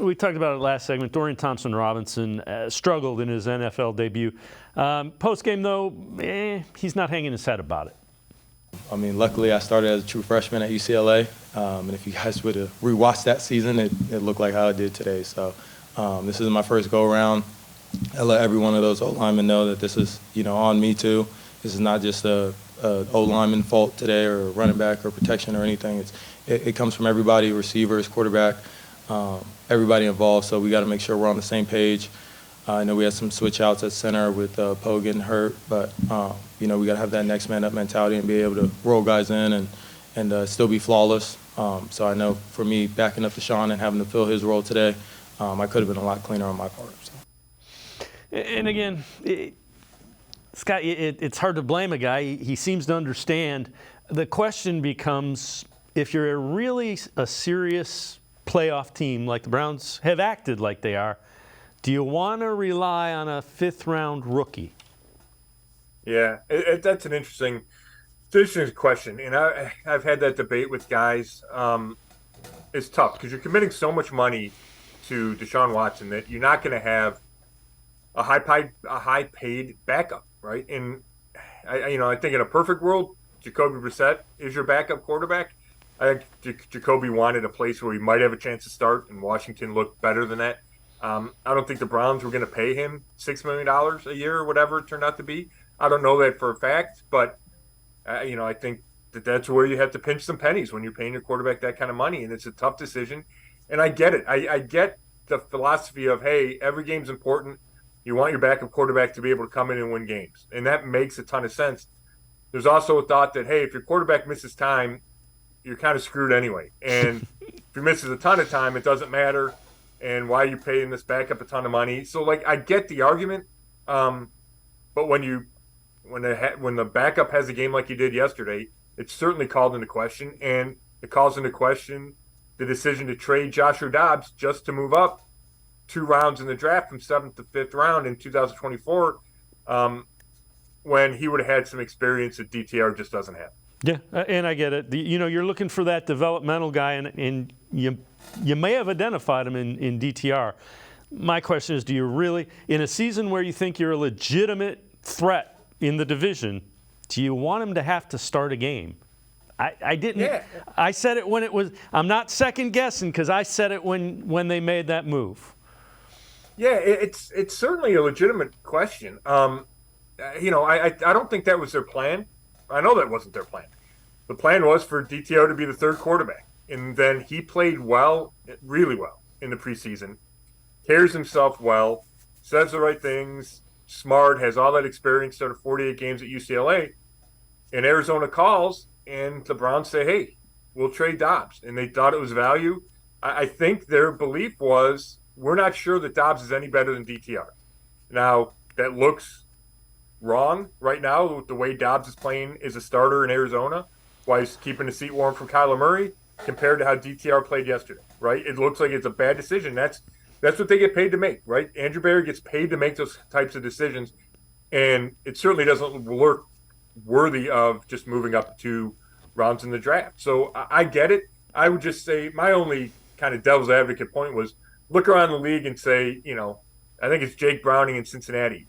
We talked about it last segment. Dorian Thompson-Robinson struggled in his NFL debut. Post-game, though, he's not hanging his head about it. I mean, luckily I started as a true freshman at UCLA, and if you guys would have rewatched that season, it looked like how it did today. So this is my first go-around. I let every one of those O-linemen know that this is, on me too. This is not just a O-lineman fault today or a running back or protection or anything. It comes from everybody, receivers, quarterback, everybody involved. So we got to make sure we're on the same page. I know we had some switch outs at center with Poe getting hurt, but we got to have that next man up mentality and be able to roll guys in and still be flawless. So I know for me, backing up Deshaun and having to fill his role today, I could have been a lot cleaner on my part. So. And again, Scott, it's hard to blame a guy. He seems to understand. The question becomes, if you're really a serious playoff team like the Browns have acted like they are, do you want to rely on a fifth-round rookie? Yeah, that's an interesting question. And I've had that debate with guys. It's tough because you're committing so much money to Deshaun Watson that you're not going to have a high-paid backup, right? And I think in a perfect world, Jacoby Brissett is your backup quarterback. I think Jacoby wanted a place where he might have a chance to start, and Washington looked better than that. I don't think the Browns were going to pay him $6 million a year or whatever it turned out to be. I don't know that for a fact, but I think that's where you have to pinch some pennies when you're paying your quarterback that kind of money, and it's a tough decision. And I get it. I get the philosophy of, hey, every game's important. You want your backup quarterback to be able to come in and win games, and that makes a ton of sense. There's also a thought that, hey, if your quarterback misses time, you're kind of screwed anyway. And if he misses a ton of time, it doesn't matter. And why are you paying this backup a ton of money? So, I get the argument, but when the backup has a game like he did yesterday, it's certainly called into question, and it calls into question the decision to trade Joshua Dobbs just to move up 2 rounds in the draft from 7th to 5th round in 2024, when he would have had some experience that DTR just doesn't have. Yeah, and I get it. You're looking for that developmental guy, and you may have identified him in DTR. My question is, do you really, in a season where you think you're a legitimate threat in the division, do you want him to have to start a game? I didn't. Yeah. I said it when it was. I'm not second guessing because I said it when they made that move. Yeah, it's certainly a legitimate question. I don't think that was their plan. I know that wasn't their plan. The plan was for DTO to be the third quarterback. And then he played well, really well, in the preseason. Carries himself well, says the right things, smart, has all that experience, started 48 games at UCLA. And Arizona calls, and the Browns say, hey, we'll trade Dobbs. And they thought it was value. I think their belief was, we're not sure that Dobbs is any better than DTR. Now, that looks wrong right now with the way Dobbs is playing as a starter in Arizona, while he's keeping the seat warm from Kyler Murray, compared to how DTR played yesterday, right? It looks like it's a bad decision. That's what they get paid to make, right? Andrew Berry gets paid to make those types of decisions, and it certainly doesn't look worthy of just moving up 2 rounds in the draft. So I get it. I would just say my only kind of devil's advocate point was look around the league and say, I think it's Jake Browning in Cincinnati.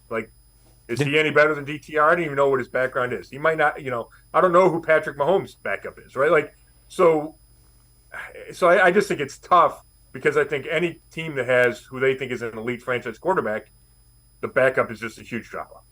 Is he any better than DTR? I don't even know what his background is. He might not, I don't know who Patrick Mahomes' backup is, right? So I just think it's tough because I think any team that has who they think is an elite franchise quarterback, the backup is just a huge drop-off.